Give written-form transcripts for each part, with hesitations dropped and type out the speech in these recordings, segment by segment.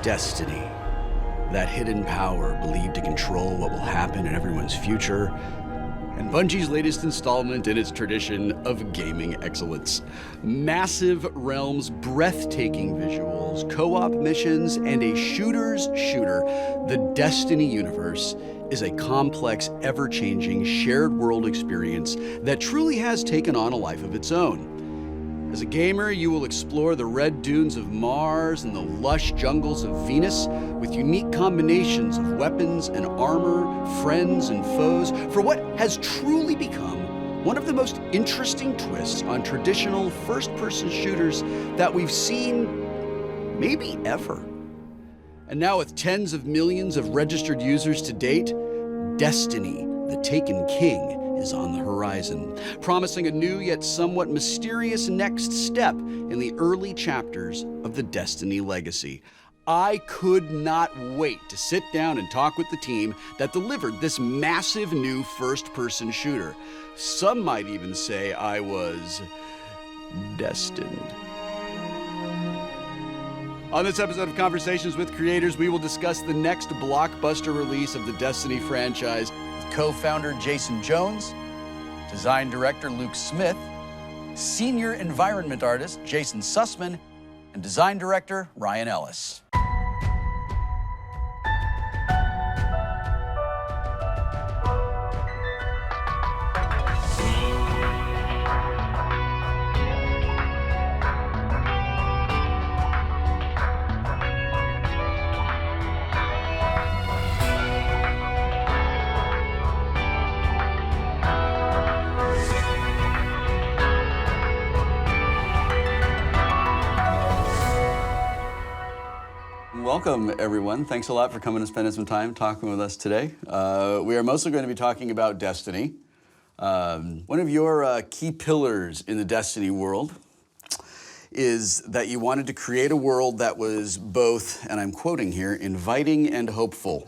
Destiny. That hidden power believed to control what will happen in everyone's future. And Bungie's latest installment in its tradition of gaming excellence. Massive realms, breathtaking visuals, co-op missions, and a shooter's shooter. The Destiny universe is a complex, ever-changing, shared world experience that truly has taken on a life of its own. As a gamer, you will explore the red dunes of Mars and the lush jungles of Venus with unique combinations of weapons and armor, friends and foes, for what has truly become one of the most interesting twists on traditional first-person shooters that we've seen maybe ever. And now with tens of millions of registered users to date, Destiny, the Taken King, is on the horizon, promising a new yet somewhat mysterious next step in the early chapters of the Destiny legacy. I could not wait to sit down and talk with the team that delivered this massive new first-person shooter. Some might even say I was destined. On this episode of Conversations with Creators, we will discuss the next blockbuster release of the Destiny franchise, co-founder Jason Jones, design director Luke Smith, senior environment artist Jason Sussman, and design director Ryan Ellis. Welcome, everyone. Thanks a lot for coming and spending some time talking with us today. We are mostly going to be talking about Destiny. One of your key pillars in the Destiny world is that you wanted to create a world that was both, and I'm quoting here, inviting and hopeful.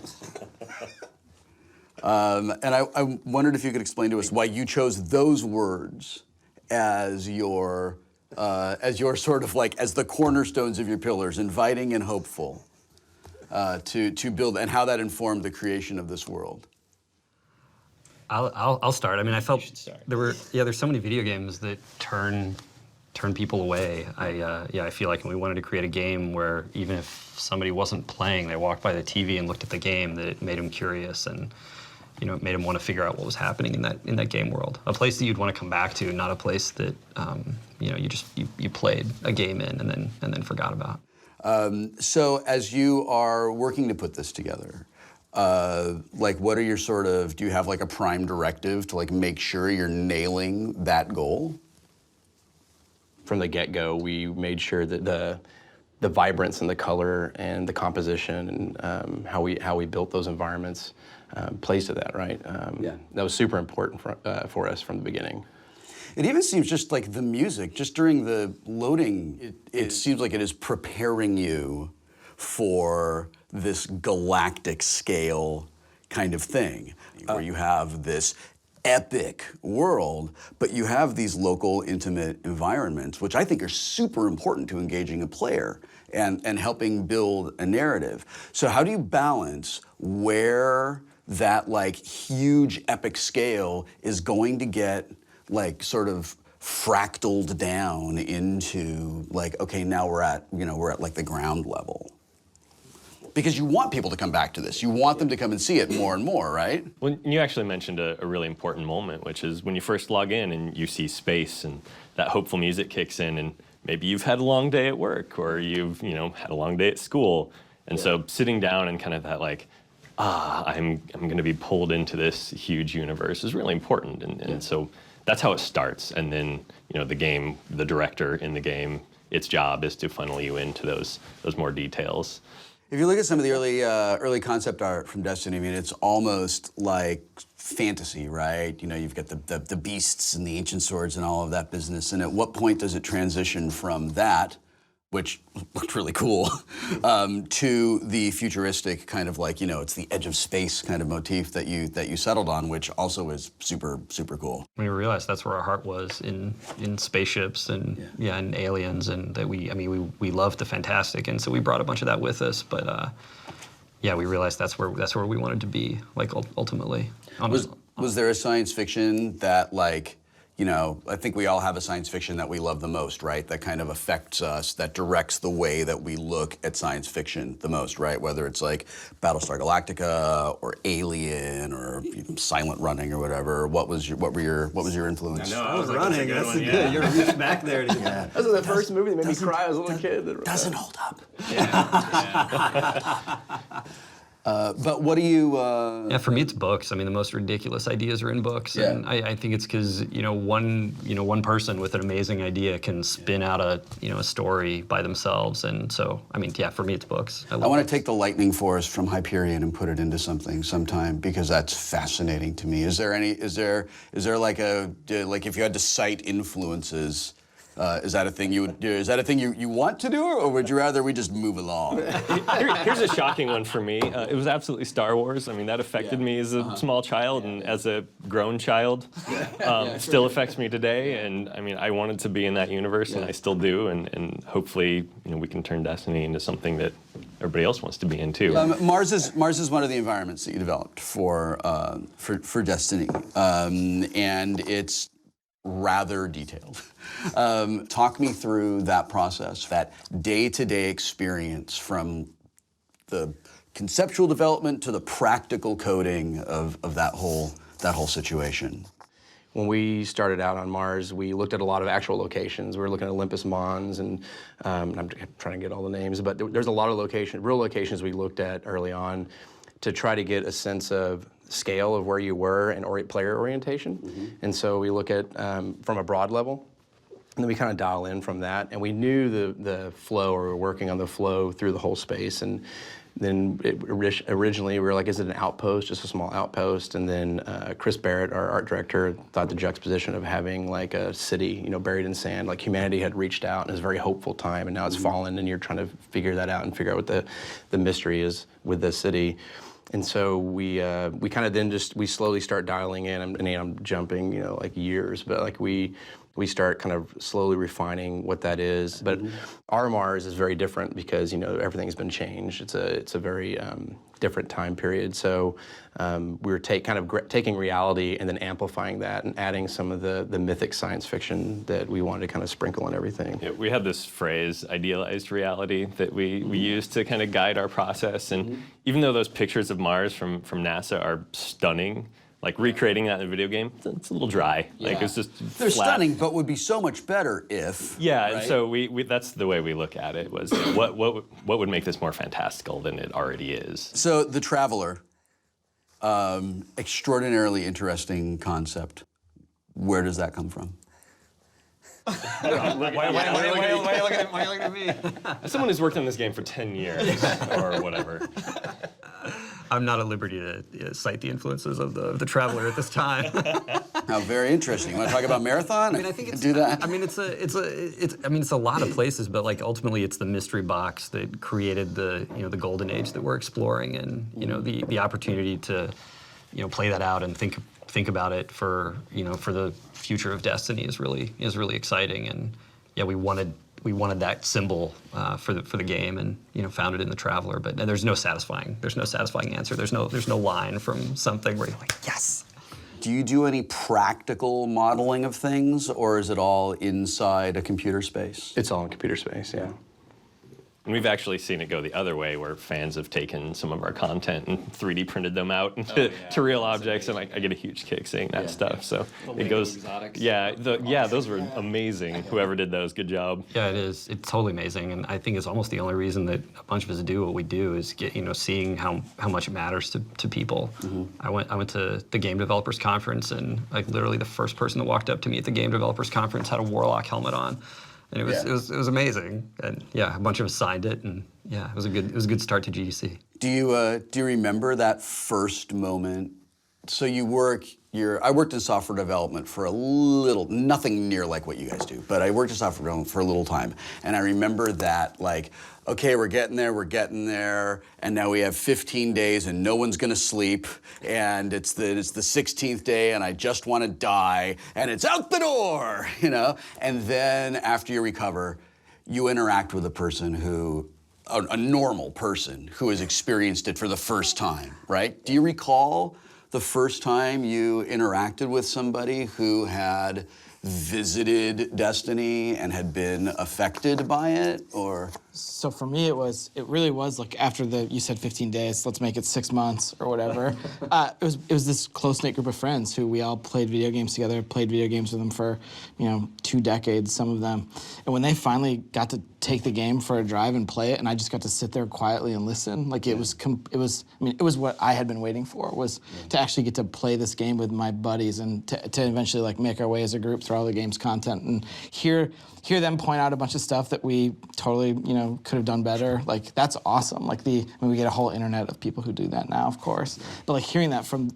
And I wondered if you could explain to us why you chose those words as your sort of like, as the cornerstones of your pillars, inviting and hopeful, to build, and how that informed the creation of this world. I'll start. I mean, I felt there's so many video games that turn people away. I feel like we wanted to create a game where even if somebody wasn't playing, they walked by the TV and looked at the game, that it made them curious and, you know, it made them want to figure out what was happening in that game world. A place that you'd want to come back to, not a place that you know, you played a game in and then forgot about. So as you are working to put this together, like what are your sort of, do you have like a prime directive to like make sure you're nailing that goal? From the get-go, we made sure that the vibrance and the color and the composition and how we built those environments plays to that, right? Yeah. That was super important for us from the beginning. It even seems just like the music, just during the loading, it seems like it is preparing you for this galactic scale kind of thing, where you have this epic world, but you have these local, intimate environments, which I think are super important to engaging a player and helping build a narrative. So how do you balance where that like huge epic scale is going to get like sort of fractaled down into like, okay, now we're at like the ground level? Because you want people to come back to this. You want them to come and see it more and more, right? Well, you actually mentioned a really important moment, which is when you first log in and you see space and that hopeful music kicks in, and maybe you've had a long day at work or you've had a long day at school. And so sitting down and kind of that like, I'm going to be pulled into this huge universe is really important. And so that's how it starts. And then, the director in the game, its job is to funnel you into those more details. If you look at some of the early concept art from Destiny, I mean, it's almost like fantasy, right? You know, you've got the beasts and the ancient swords and all of that business. And at what point does it transition from that which looked really cool, to the futuristic kind of like, it's the edge of space kind of motif that you settled on, which also is super, super cool. We realized that's where our heart was in spaceships and and aliens, and that we loved the fantastic, and so we brought a bunch of that with us. But we realized that's where we wanted to be, like ultimately. Was there a science fiction that like, I think we all have a science fiction that we love the most, right? That kind of affects us, that directs the way that we look at science fiction the most, right? Whether it's like Battlestar Galactica or Alien or Silent Running or whatever. What was your influence? I was Running. That's good. You're reaching back there. That was the first movie that made me cry as a little kid. Doesn't hold up. But what do you? For me, it's books. I mean, the most ridiculous ideas are in books, and I think it's because one person with an amazing idea can spin out a story by themselves, and so for me, it's books. I want to take the lightning force from Hyperion and put it into something sometime because that's fascinating to me. Is there like if you had to cite influences? Is that a thing you would do? Is that a thing you want to do, or would you rather we just move along? Here's a shocking one for me. It was absolutely Star Wars. I mean, that affected me as a small child, and as a grown child, it still affects me today. And I mean, I wanted to be in that universe, and I still do. And hopefully, we can turn Destiny into something that everybody else wants to be in too. Mars is one of the environments that you developed for Destiny, and it's rather detailed. Talk me through that process, that day-to-day experience from the conceptual development to the practical coding of that whole situation. When we started out on Mars, we looked at a lot of actual locations. We were looking at Olympus Mons, and I'm trying to get all the names, but there's a lot of real locations we looked at early on to try to get a sense of scale of where you were and player orientation. Mm-hmm. And so we look at from a broad level, and then we kind of dial in from that. And we knew the flow, or we were working on the flow through the whole space. And then originally we were like, is it an outpost, just a small outpost? And then Chris Barrett, our art director, thought the juxtaposition of having like a city, buried in sand, like humanity had reached out, and it was a very hopeful time, and now it's fallen, and you're trying to figure that out and figure out what the mystery is with this city. And so we kind of then we slowly start dialing in, and I'm jumping, like years, but like we start kind of slowly refining what that is. But our Mars is very different because, everything's been changed. It's a very different time period. So we were taking reality and then amplifying that and adding some of the mythic science fiction that we wanted to kind of sprinkle in everything. Yeah, we had this phrase, idealized reality, that we used to kind of guide our process. And even though those pictures of Mars from NASA are stunning, like recreating that in a video game, it's a little dry. Yeah. Like it's just They're flat. Stunning, but would be so much better if. Yeah, right? And so we that's the way we look at it. Was what would make this more fantastical than it already is? So the Traveler, extraordinarily interesting concept. Where does that come from? Why are you looking at me? As someone who's worked on this game for 10 years or whatever. I'm not at liberty to cite the influences of the Traveler at this time. How very interesting. You want to talk about Marathon? I think it's do that. It's a lot of places, but like ultimately it's the mystery box that created the golden age that we're exploring, and the opportunity to play that out and think about it for the future of Destiny is really exciting. And we wanted that symbol for the game, and found it in the Traveler. But there's no satisfying answer. There's no line from something where you're like, yes. Do you do any practical modeling of things, or is it all inside a computer space? It's all in computer space, yeah. And we've actually seen it go the other way, where fans have taken some of our content and 3D printed them out into to real objects, and I get a huge kick seeing that stuff. So it goes, exotics. Those were amazing. Whoever did those, good job. Yeah, it is. It's totally amazing, and I think it's almost the only reason that a bunch of us do what we do is get seeing how much it matters to people. Mm-hmm. I went to the Game Developers Conference, and like literally the first person that walked up to me at the Game Developers Conference had a Warlock helmet on. And it was amazing, and a bunch of us signed it, and it was a good start to GDC. Do you remember that first moment? So you work I worked in software development for a little, nothing near like what you guys do, but I worked in software development for a little time. And I remember that, like, okay, we're getting there, and now we have 15 days and no one's gonna sleep, and it's the 16th day and I just wanna die, and it's out the door, you know? And then after you recover, you interact with a person who, a normal person who has experienced it for the first time, right? Do you recall the first time you interacted with somebody who had visited Destiny and had been affected by it, or? So for me, it really was like after you said 15 days, let's make it 6 months or whatever. It was this close-knit group of friends who we all played video games together, played video games with them for, 2 decades, some of them. And when they finally got to take the game for a drive and play it, and I just got to sit there quietly and listen, like it was what I had been waiting for, was to actually get to play this game with my buddies and to eventually like make our way as a group through all the game's content and hear them point out a bunch of stuff that we totally, could have done better. Like, that's awesome. Like we get a whole internet of people who do that now, of course. But like hearing that from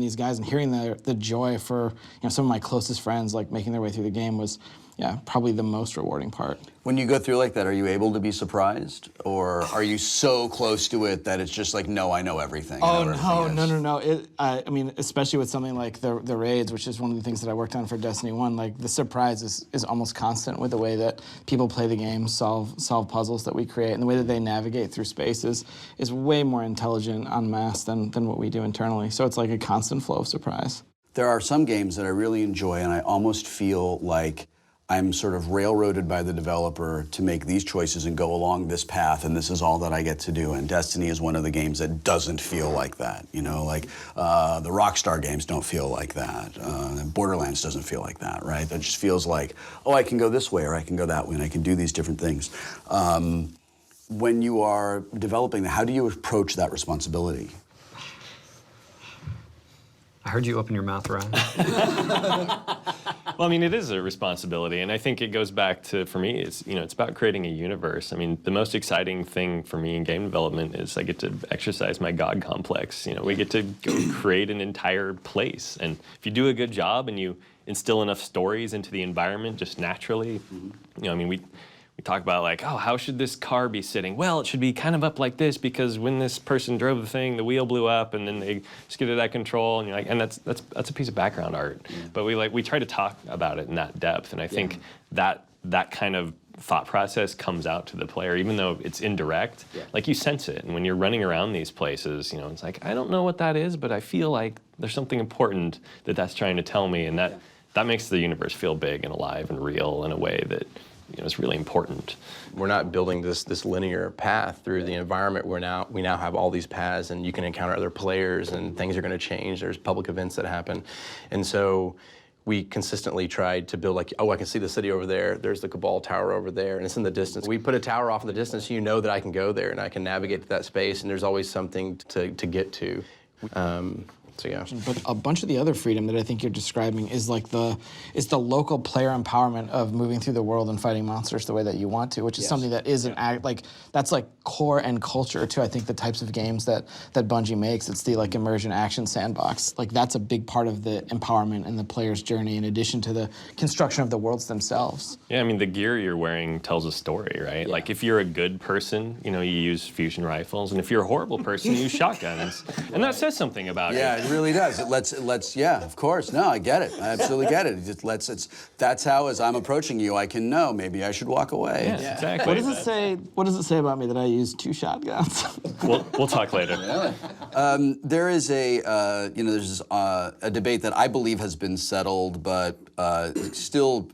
these guys and hearing the joy for, some of my closest friends, like making their way through the game was, probably the most rewarding part. When you go through like that, are you able to be surprised? Or are you so close to it that it's just like, no, I know everything? Oh, no. Especially with something like the raids, which is one of the things that I worked on for Destiny 1, like the surprise is almost constant with the way that people play the game, solve puzzles that we create, and the way that they navigate through space is way more intelligent en masse than what we do internally. So it's like a constant flow of surprise. There are some games that I really enjoy, and I almost feel like I'm sort of railroaded by the developer to make these choices and go along this path, and this is all that I get to do. And Destiny is one of the games that doesn't feel like that. The Rockstar games don't feel like that. Borderlands doesn't feel like that, right? It just feels like, oh, I can go this way or I can go that way, and I can do these different things. When you are developing, how do you approach that responsibility? I heard you open your mouth, Ryan. Well, it is a responsibility, and I think it goes back to, for me, it's about creating a universe. The most exciting thing for me in game development is I get to exercise my God complex. We get to go create an entire place, and if you do a good job and you instill enough stories into the environment just naturally, we talk about like, oh, how should this car be sitting? Well, it should be kind of up like this because when this person drove the thing, the wheel blew up and then they skidded out of control, and you're like, and that's a piece of background art. Yeah. But we try to talk about it in that depth, and I think that kind of thought process comes out to the player, even though it's indirect. Yeah. Like you sense it, and when you're running around these places, it's like, I don't know what that is, but I feel like there's something important that's trying to tell me, and that makes the universe feel big and alive and real in a way that it's really important. We're not building this linear path through the environment. We now have all these paths, and you can encounter other players, and things are going to change. There's public events that happen, and so we consistently tried to build like, oh, I can see the city over there. There's the Cabal Tower over there, and it's in the distance. We put a tower off in the distance, so you know that I can go there and I can navigate to that space, and there's always something to get to. So yeah. But a bunch of the other freedom that I think you're describing is like the local player empowerment of moving through the world and fighting monsters the way that you want to, which is something that is that's like core and culture to I think the types of games that Bungie makes. It's the like immersion action sandbox. Like that's a big part of the empowerment and the player's journey in addition to the construction of the worlds themselves. Yeah, the gear you're wearing tells a story, right? Yeah. Like if you're a good person, you use fusion rifles, and if you're a horrible person, you use shotguns. And that says something about it. It really does. It lets, yeah, of course. No, I get it. I absolutely get it. That's how, as I'm approaching you, I can know maybe I should walk away. Yeah, exactly. What does it say about me that I use 2 shotguns? We'll talk later. There is a debate that I believe has been settled, but still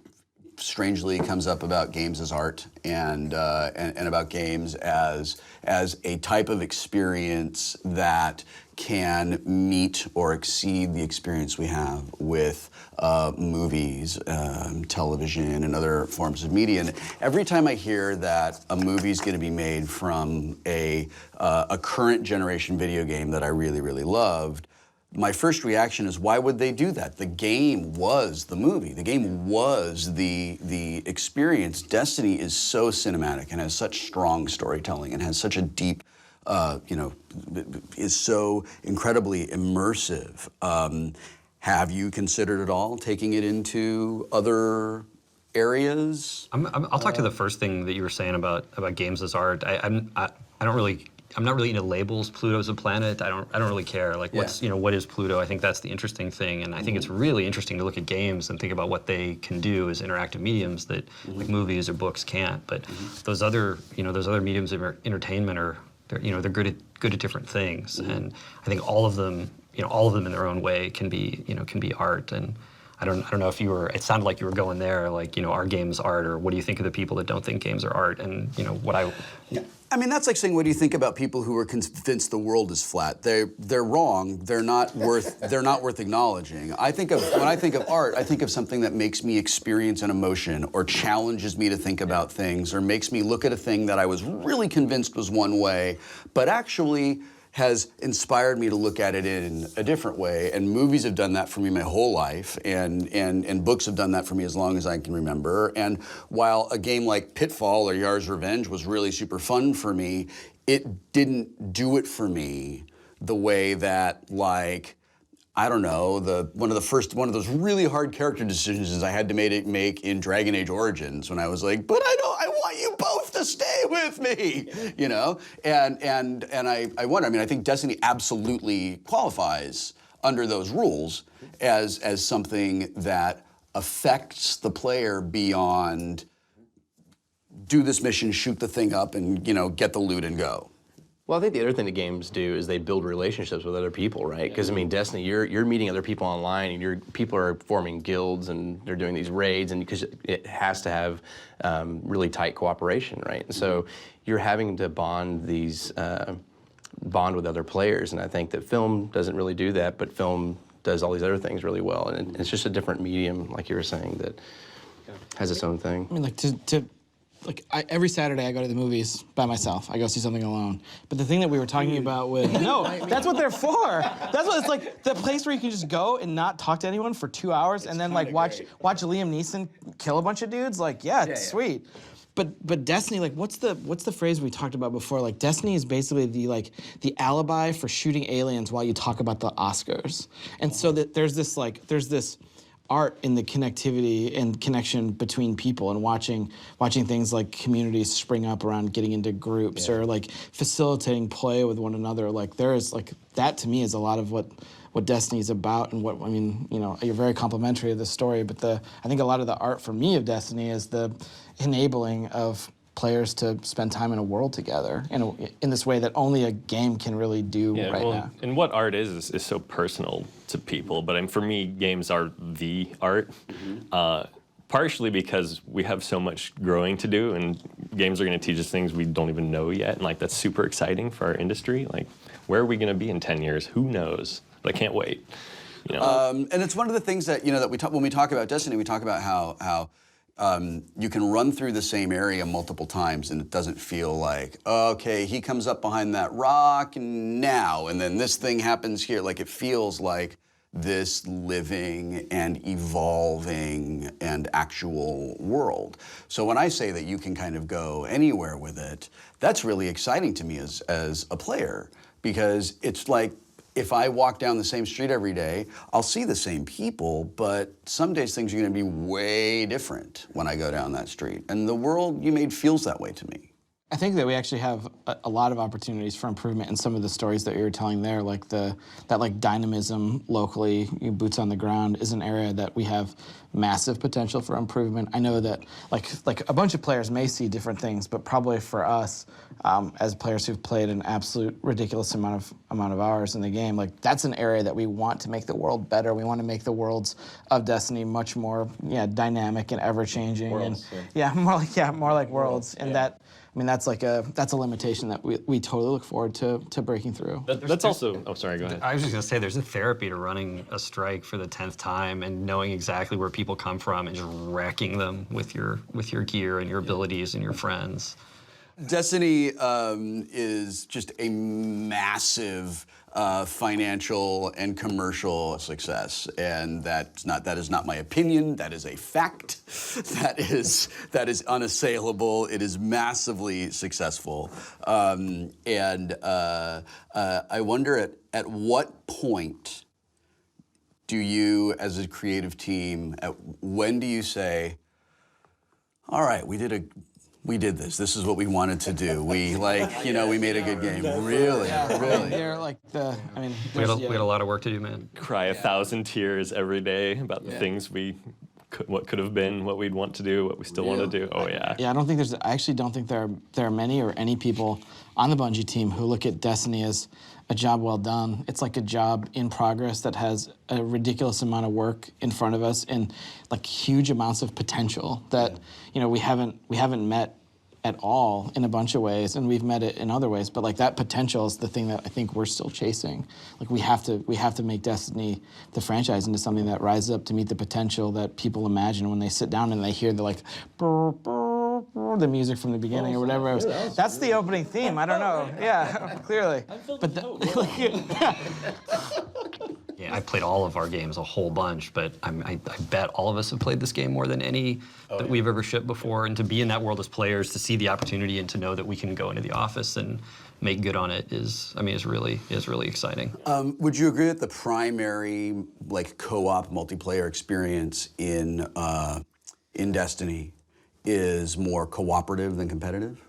strangely comes up about games as art and about games as a type of experience that can meet or exceed the experience we have with movies, television, and other forms of media. And every time I hear that a movie's going to be made from a current generation video game that I really, really loved, my first reaction is, why would they do that? The game was the movie. The game was the experience. Destiny is so cinematic and has such strong storytelling and has such a deep, is so incredibly immersive. Have you considered at all taking it into other areas? I'll talk to the first thing that you were saying about games as art. I'm not really into labels. Pluto's a planet. I don't really care. Like what is Pluto? I think that's the interesting thing, and I think it's really interesting to look at games and think about what they can do as interactive mediums that like movies or books can't. But those other mediums of entertainment they're good at different things, and I think all of them in their own way can be art. And I don't know if it sounded like you were going there, like, are games art, or what do you think of the people that don't think games are art? And I mean, that's like saying, what do you think about people who are convinced the world is flat? They're wrong. They're not worth acknowledging. When I think of art, I think of something that makes me experience an emotion, or challenges me to think about things, or makes me look at a thing that I was really convinced was one way, but actually has inspired me to look at it in a different way. And movies have done that for me my whole life, and books have done that for me as long as I can remember. And while a game like Pitfall or Yar's Revenge was really super fun for me, it didn't do it for me the way that, like, I don't know, one of those really hard character decisions I had to make in Dragon Age Origins, when I was like, but I want you both to stay with me, And I wonder. I mean, I think Destiny absolutely qualifies under those rules as something that affects the player beyond do this mission, shoot the thing up, and get the loot and go. Well, I think the other thing the games do is they build relationships with other people, right? Because I mean, Destiny, you're meeting other people online, and people are forming guilds, and they're doing these raids, and because it has to have really tight cooperation, right? And so you're having to bond with other players, and I think that film doesn't really do that, but film does all these other things really well, and it's just a different medium, like you were saying, that has its own thing. I mean, every Saturday I go to the movies by myself. I go see something alone. But the thing that we were talking about with that's what they're for. That's what it's like, the place where you can just go and not talk to anyone for 2 hours, and then like watch Liam Neeson kill a bunch of dudes. Like, it's sweet. But Destiny, like, what's the phrase we talked about before? Like, Destiny is basically the alibi for shooting aliens while you talk about the Oscars. And so that there's this art in the connectivity and connection between people, and watching things like communities spring up around getting into groups, or like facilitating play with one another. Like, there is, like, that to me is a lot of what Destiny is about, and what, I mean, you're very complimentary of the story, but I think a lot of the art for me of Destiny is the enabling of players to spend time in a world together in this way that only a game can really do now. And what art is so personal to people, but for me, games are the art. Partially because we have so much growing to do, and games are going to teach us things we don't even know yet, and like that's super exciting for our industry. Like, where are we going to be in 10 years? Who knows? But I can't wait. And it's one of the things that that when we talk about Destiny, we talk about how you can run through the same area multiple times, and it doesn't feel like, okay, he comes up behind that rock and then this thing happens here. Like, it feels like this living and evolving and actual world. So when I say that you can kind of go anywhere with it, that's really exciting to me as a player, because it's like, if I walk down the same street every day, I'll see the same people, but some days things are going to be way different when I go down that street. And the world you made feels that way to me. I think that we actually have a lot of opportunities for improvement in some of the stories that you were telling there, like that dynamism locally, boots on the ground, is an area that we have massive potential for improvement. I know that like a bunch of players may see different things, but probably for us, as players who've played an absolute ridiculous amount of hours in the game, like, that's an area that we want to make the world better. We want to make the worlds of Destiny much more dynamic and ever changing, more like worlds, and that. I mean, that's a limitation that we totally look forward to breaking through. That's also, oh, sorry, go ahead. I was just gonna say, there's a therapy to running a strike for the 10th time and knowing exactly where people come from and just wrecking them with your gear and your abilities and your friends. Destiny is just a massive financial and commercial success, and that is not my opinion. That is a fact. That is unassailable. It is massively successful, and I wonder at what point do you, as a creative team, when do you say, all right, we did this. This is what we wanted to do. We we made a good game. Really, really. They're like We had a lot of work to do, man. Cry 1,000 tears every day about the things what could have been, what we'd want to do, what we still want to do. Oh yeah. Yeah, I actually don't think there are many or any people on the Bungie team who look at Destiny as a job well done. It's like a job in progress that has a ridiculous amount of work in front of us and like huge amounts of potential that we haven't met at all in a bunch of ways, and we've met it in other ways. But like that potential is the thing that I think we're still chasing. Like we have to make Destiny, the franchise, into something that rises up to meet the potential that people imagine when they sit down and they hear the like brr, brr, brr, the music from the beginning or whatever. That's the opening theme. I don't know. Yeah, clearly. But Yeah, I played all of our games a whole bunch, but I bet all of us have played this game more than any that we've ever shipped before. And to be in that world as players, to see the opportunity and to know that we can go into the office and make good on it is really exciting. Would you agree that the primary co-op multiplayer experience in Destiny is more cooperative than competitive?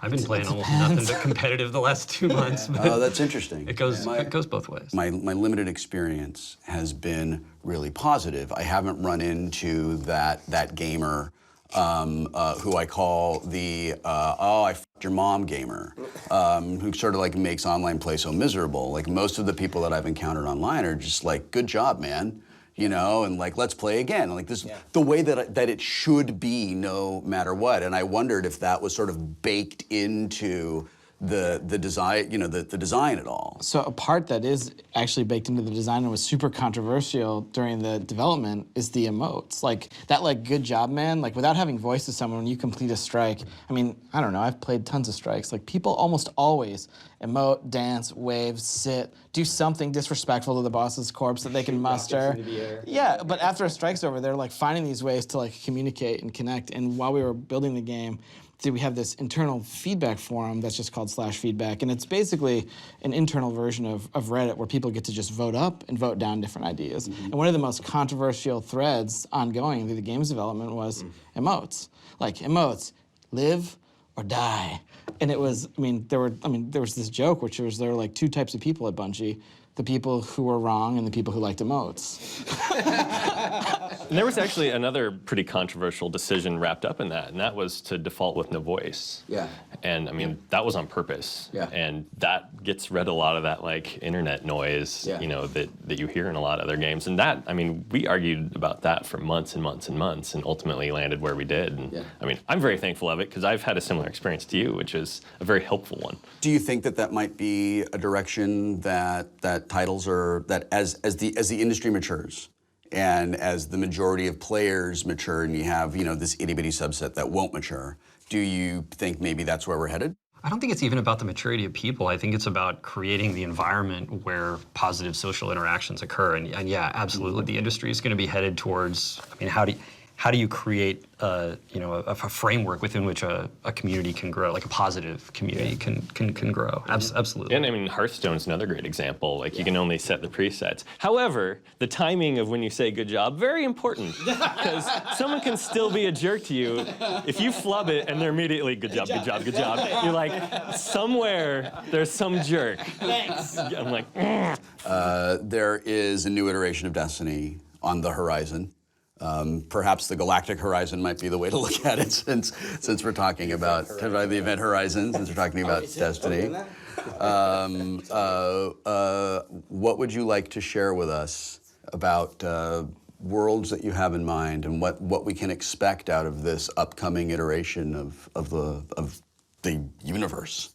I've been playing almost nothing but competitive the last 2 months. Oh, that's interesting. It goes both ways. My limited experience has been really positive. I haven't run into that gamer who I call the I f***ed your mom gamer, who sort of makes online play so miserable. Like most of the people that I've encountered online are just like, good job, man. And let's play again. Like this, the way that it should be, no matter what. And I wondered if that was sort of baked into the design, the design at all. So a part that is actually baked into the design and was super controversial during the development is the emotes. Like that, good job, man. Like without having voice to someone when you complete a strike. I mean, I don't know. I've played tons of strikes. Like people almost always emote, dance, wave, sit, do something disrespectful to the boss's corpse that they can muster. Yeah, but after a strike's over, they're finding these ways to communicate and connect. And while we were building the game, we have this internal feedback forum that's just called /feedback, and it's basically an internal version of Reddit where people get to just vote up and vote down different ideas. And one of the most controversial threads ongoing through the game's development was emotes. Emotes, live or die. And it was, there was this joke, which was there were two types of people at Bungie. The people who were wrong and the people who liked emotes. And there was actually another pretty controversial decision wrapped up in that, and that was to default with no voice. Yeah. And that was on purpose. Yeah. And that gets rid of a lot of that internet noise, that you hear in a lot of other games. And that, we argued about that for months and months and months, and ultimately landed where we did. And I'm very thankful of it because I've had a similar experience to you, which is a very helpful one. Do you think that might be a direction that titles are, that as the industry matures and as the majority of players mature and you have this itty-bitty subset that won't mature, do you think maybe that's where we're headed? I don't think it's even about the maturity of people. I think it's about creating the environment where positive social interactions occur. And yeah, absolutely, the industry is going to be headed towards, how do you create a framework within which a community can grow, like a positive community can grow? Absolutely. And Hearthstone's another great example. You can only set the presets. However, the timing of when you say good job, very important. Because someone can still be a jerk to you. If you flub it and they're immediately, good job, good job, good job, you're like, somewhere there's some jerk. Thanks. I'm like, there is a new iteration of Destiny on the horizon. Perhaps the galactic horizon might be the way to look at it, since we're talking about the event horizon, since we're talking about Destiny. What would you like to share with us about worlds that you have in mind and what we can expect out of this upcoming iteration of the universe?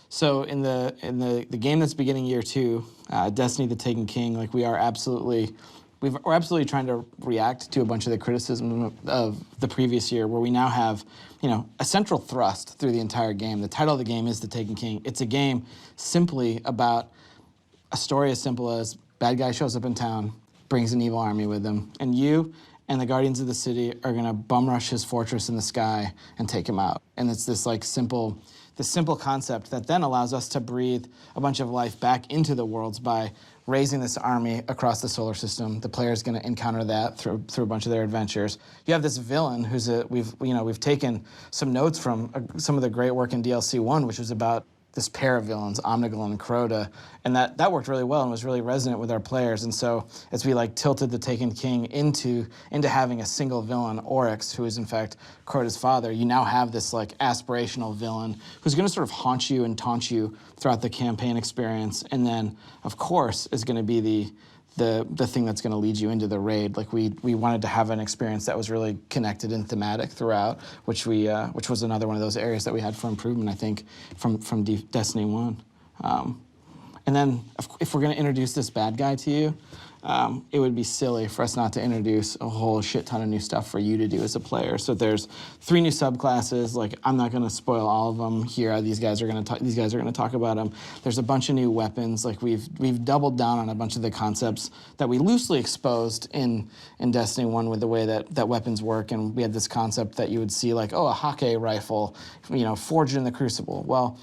So in the game that's beginning year 2, Destiny: The Taken King, we're absolutely trying to react to a bunch of the criticism of the previous year, where we now have, a central thrust through the entire game. The title of the game is The Taken King. It's a game simply about a story as simple as bad guy shows up in town, brings an evil army with him, and you and the Guardians of the City are gonna bum rush his fortress in the sky and take him out. And it's this simple this simple concept that then allows us to breathe a bunch of life back into the worlds by raising this army across the solar system. The player is going to encounter that through a bunch of their adventures. You have this villain who's we've taken some notes from some of the great work in DLC 1, which was about this pair of villains, Omnigul and Crota, and that worked really well and was really resonant with our players. And so as we tilted the Taken King into having a single villain, Oryx, who is in fact Crota's father, you now have this aspirational villain who's going to sort of haunt you and taunt you throughout the campaign experience, and then of course is going to be the thing that's going to lead you into the raid. We wanted to have an experience that was really connected and thematic throughout, which was another one of those areas that we had for improvement, I think, from Destiny 1. And then if we're going to introduce this bad guy to you, it would be silly for us not to introduce a whole shit ton of new stuff for you to do as a player. So there's 3 new subclasses. I'm not going to spoil all of them here. These guys are going to talk about them. There's a bunch of new weapons. We've doubled down on a bunch of the concepts that we loosely exposed in Destiny 1 with the way that weapons work. And we had this concept that you would see a Hake rifle, forged in the Crucible. Well,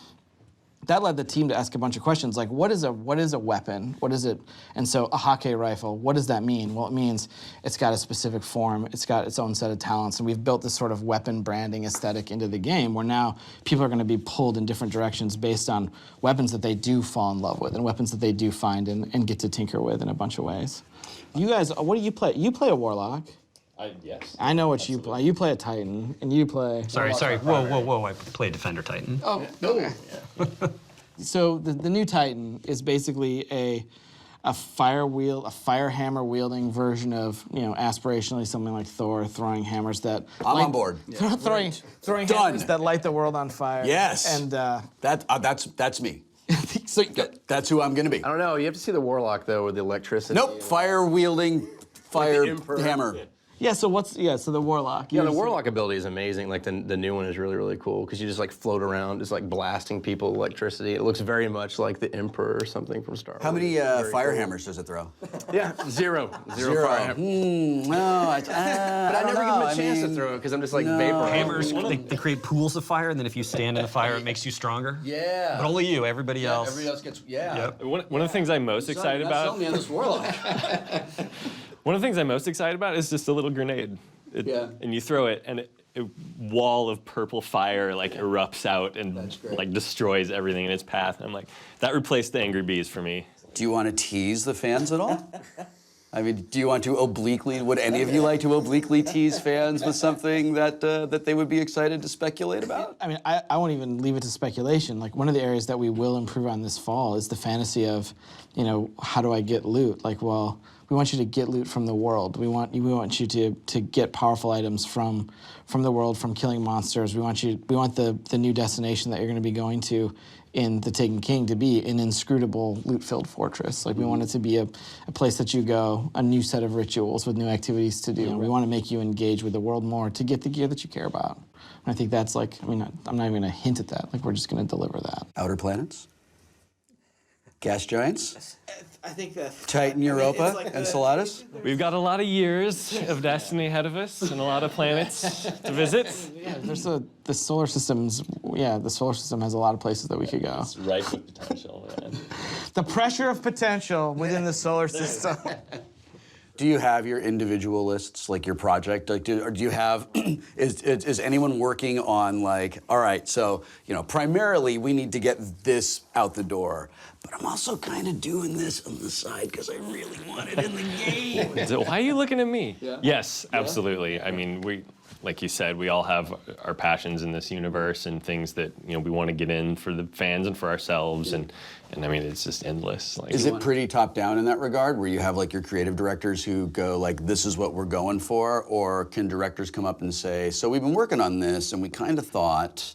that led the team to ask a bunch of questions what is a weapon? What is it? And so a Hake rifle, what does that mean? Well, it means it's got a specific form, it's got its own set of talents, and we've built this sort of weapon branding aesthetic into the game where now people are going to be pulled in different directions based on weapons that they do fall in love with and weapons that they do find and get to tinker with in a bunch of ways. You guys, what do you play? You play a Warlock. Yes. I know what you play. You play a Titan, and you play... Sorry. Whoa. I play Defender Titan. Oh, okay. So the new Titan is basically a fire hammer wielding version of, aspirationally something like Thor, throwing hammers that... I'm on board. Throwing hammers that light the world on fire. Yes. And that's me. so That's who I'm going to be. I don't know. You have to see the Warlock though with the electricity. Nope. Fire wielding, fire hammer. Yeah, so the Warlock. Yeah, the Warlock ability is amazing. The new one is really, really cool because you just float around, just blasting people with electricity. It looks very much like the Emperor or something from Star Wars. How many fire hammers does it throw? Yeah, zero fire hammer. No, but I never give them a chance to throw it because I'm just vapor. Hammers, they create pools of fire, and then if you stand in the fire, it makes you stronger. Yeah. But only you. Everybody else. Everybody else gets. Yeah. Yep. One of the things I'm most excited about. Sell me on this Warlock. One of the things I'm most excited about is just a little grenade. And you throw it, and a wall of purple fire erupts out and destroys everything in its path. And I'm that replaced the angry bees for me. Do you want to tease the fans at all? I mean, do you want to would any of you like to obliquely tease fans with something that they would be excited to speculate about? I mean, I won't even leave it to speculation. One of the areas that we will improve on this fall is the fantasy of, how do I get loot? We want you to get loot from the world. We want you to get powerful items from the world, from killing monsters. We want the new destination that you're going to be going to in the Taken King to be an inscrutable loot-filled fortress. We want it to be a place that you go, a new set of rituals with new activities to do. We want to make you engage with the world more to get the gear that you care about. And I think that's I'm not even going to hint at that. We're just going to deliver that. Outer planets? Gas giants? I think that... Titan Europa? Enceladus? We've got a lot of years of Destiny ahead of us and a lot of planets to visit. Yeah, the solar system has a lot of places that we could go. It's ripe with potential, man. The pressure of potential within the solar system. Do you have your individual lists, your project? Or do you have, is anyone working on all right, so, primarily we need to get this out the door, but I'm also kind of doing this on the side because I really want it in the game. So why are you looking at me? Yeah. Yes, absolutely. Yeah. I mean, like you said, we all have our passions in this universe and things that, we want to get in for the fans and for ourselves. And I mean, it's just endless. Is it pretty top down in that regard, where you have your creative directors who go this is what we're going for? Or can directors come up and say, so we've been working on this and we kind of thought,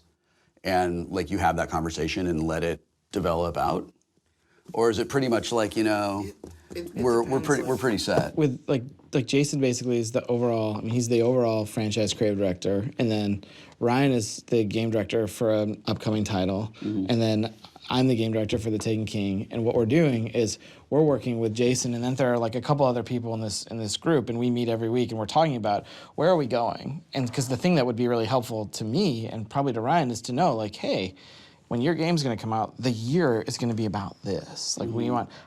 and you have that conversation and let it develop out? Or is it pretty much we're pretty set? With Jason basically is the overall, he's the overall franchise creative director, and then Ryan is the game director for an upcoming title, and then I'm the game director for the Taken King. And what we're doing is we're working with Jason, and then there are a couple other people in this group, and we meet every week, and we're talking about where are we going. And because the thing that would be really helpful to me and probably to Ryan is to know hey, when your game's going to come out, the year is going to be about this. Like,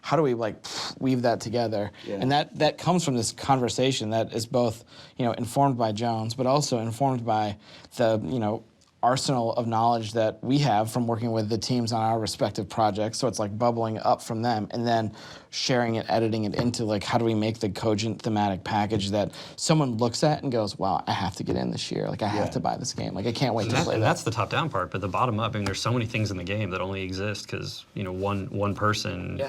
how do we like weave that together? And that comes from this conversation that is both, informed by Jones, but also informed by the, arsenal of knowledge that we have from working with the teams on our respective projects. So it's like bubbling up from them and then sharing it, editing it into like, how do we make the cogent thematic package that someone looks at and goes, wow, I have to get in this year. Like, I have to buy this game. Like, I can't wait to play that. That's the top-down part, but the bottom up, I mean, there's so many things in the game that only exist because, one person,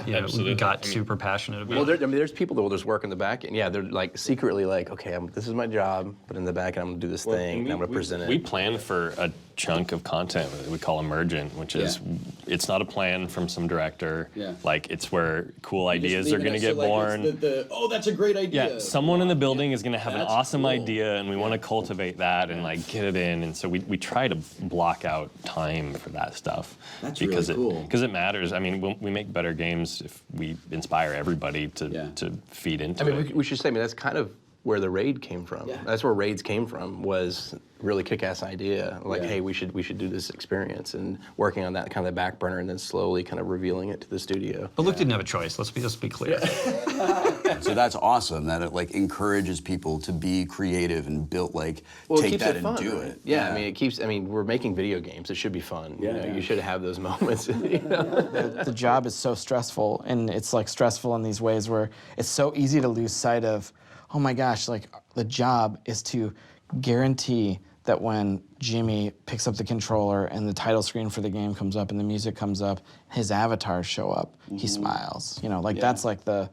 got super passionate about it. Well, there's people that will just work in the back end. Yeah, they're like secretly like, okay, this is my job, but in the back end, I'm gonna do this thing, and I'm gonna present it. We plan for a chunk of content that we call emergent, which is, it's not a plan from some director. Like, it's where cool ideas are going to get born. That's a great idea. Yeah, someone in the building is going to have an awesome idea, and we want to cultivate that and like get it in. And so we try to block out time for that stuff. That's because really cool. Because it matters. I mean, we make better games if we inspire everybody to feed into it. I mean, we should say, that's kind of where the raid came from. That's where raids came from, was really kick-ass idea. Like, hey, we should do this experience, and working on that kind of the back burner, and then slowly kind of revealing it to the studio. But Luke didn't have a choice. Let's be clear. So that's awesome that it like encourages people to be creative and take that and do it. Yeah, I mean, we're making video games. It should be fun. You should have those moments. The job is so stressful, and it's like stressful in these ways where it's so easy to lose sight of, oh my gosh, like the job is to guarantee that when Jimmy picks up the controller and the title screen for the game comes up and the music comes up, his avatars show up, he smiles. That's like talk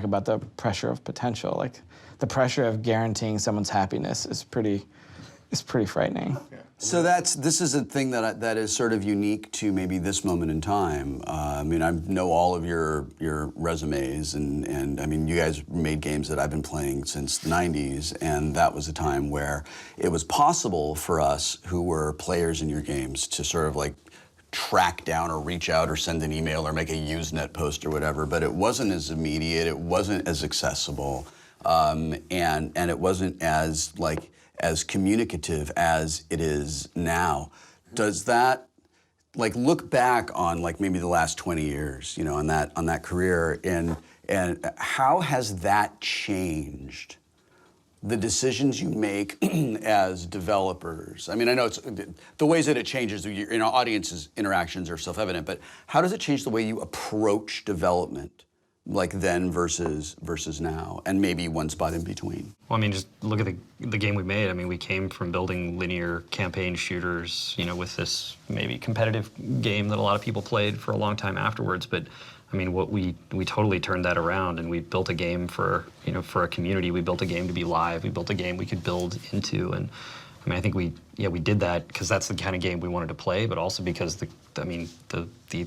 about the pressure of potential. Like, the pressure of guaranteeing someone's happiness is pretty frightening. So this is a thing that is sort of unique to maybe this moment in time. I know all of your resumes, and I mean, you guys made games that I've been playing since the 90s, and that was a time where it was possible for us who were players in your games to sort of like track down or reach out or send an email or make a Usenet post or whatever, but it wasn't as immediate, it wasn't as accessible, and it wasn't as communicative as it is now. Does that, like, look back on like maybe the last 20 years, on that career, and how has that changed the decisions you make as developers? I mean, I know it's the ways that it changes, audiences' interactions are self-evident, but how does it change the way you approach development, like then versus now, and maybe one spot in between? Well, I mean, just look at the game we made. I mean, we came from building linear campaign shooters, with this maybe competitive game that a lot of people played for a long time afterwards. But I mean, what we totally turned that around, and we built a game for a community. We built a game to be live. We built a game we could build into, and I mean, I think we did that because that's the kind of game we wanted to play, but also because the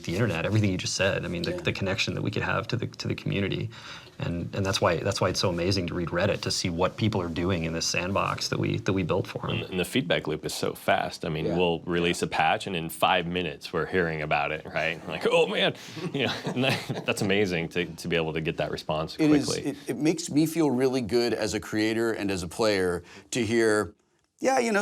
internet, everything you just said. I mean, the connection that we could have to the community, and that's why it's so amazing to read Reddit to see what people are doing in this sandbox that we built for them. And the feedback loop is so fast. I mean, we'll release a patch, and in 5 minutes we're hearing about it, right? Like, oh man, and that's amazing to be able to get that response quickly. It makes me feel really good as a creator and as a player to hear,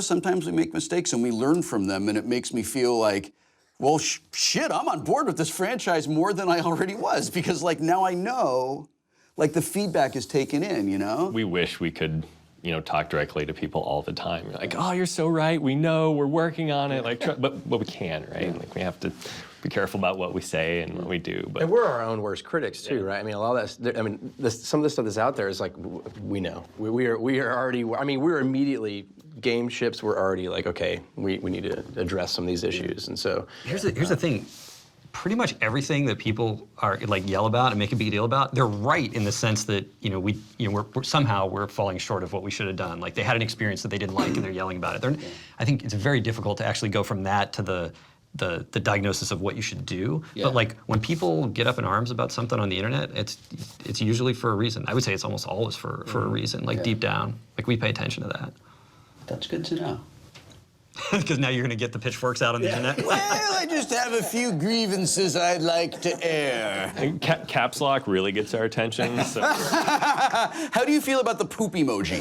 sometimes we make mistakes and we learn from them, and it makes me feel like, well, shit, I'm on board with this franchise more than I already was, because like now I know, like the feedback is taken in, We wish we could, talk directly to people all the time. You're like, oh, you're so right. We know, we're working on it. Like, but we can't, right? Yeah. Like, we have to be careful about what we say and what we do. But and we're our own worst critics too, right? I mean, a lot of that. I mean, some of the stuff that's out there is like, we know. We are already. I mean, we're immediately game ships. We're already like, okay, we need to address some of these issues, and so here's the thing. Pretty much everything that people are like yell about and make a big deal about, they're right in the sense that we're falling short of what we should have done. Like, they had an experience that they didn't like and they're yelling about it. I think it's very difficult to actually go from that to the diagnosis of what you should do. Yeah. But like, when people get up in arms about something on the internet, it's usually for a reason. I would say it's almost always for a reason. Like, deep down, like, we pay attention to that. That's good to know. Because now you're going to get the pitchforks out on the internet. Well, I just have a few grievances I'd like to air. Caps lock really gets our attention. So. How do you feel about the poop emoji?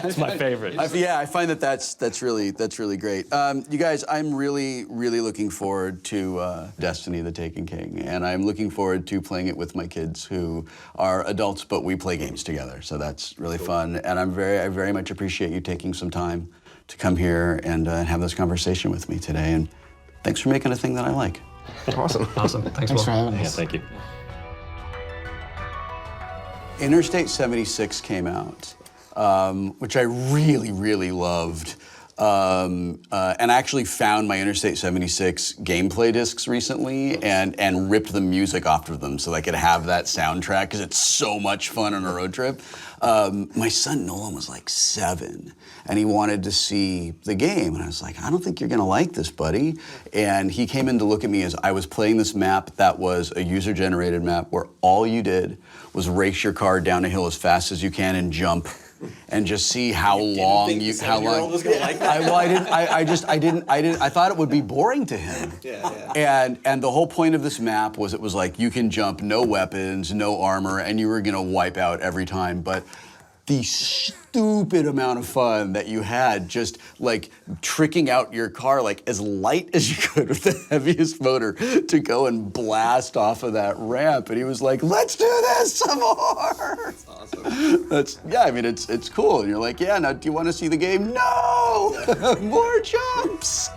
It's my favorite. I find that's really great. You guys, I'm really looking forward to Destiny: The Taken King, and I'm looking forward to playing it with my kids who are adults, but we play games together. So that's really fun, and I very much appreciate you taking some time to come here and have this conversation with me today. And thanks for making a thing that I like. Awesome. Awesome. Thanks Thanks for Will. having Yeah, us. thank you. Interstate 76 came out, which I really loved. And I actually found my Interstate 76 gameplay discs recently and ripped the music off of them so I could have that soundtrack because it's so much fun on a road trip. My son Nolan was like 7 and he wanted to see the game. And I was like, I don't think you're gonna like this, buddy. And he came in to look at me as I was playing this map that was a user-generated map where all you did was race your car down a hill as fast as you can and jump. And just see how long. Was gonna like that. I thought it would be boring to him. And the whole point of this map was it was like you can jump, no weapons, no armor, and you were gonna wipe out every time. But the stupid amount of fun that you had just like tricking out your car like as light as you could with the heaviest motor to go and blast off of that ramp. And he was like, let's do this some more. That's awesome. I mean, it's cool. And you're like, yeah, now do you want to see the game? No! More jumps!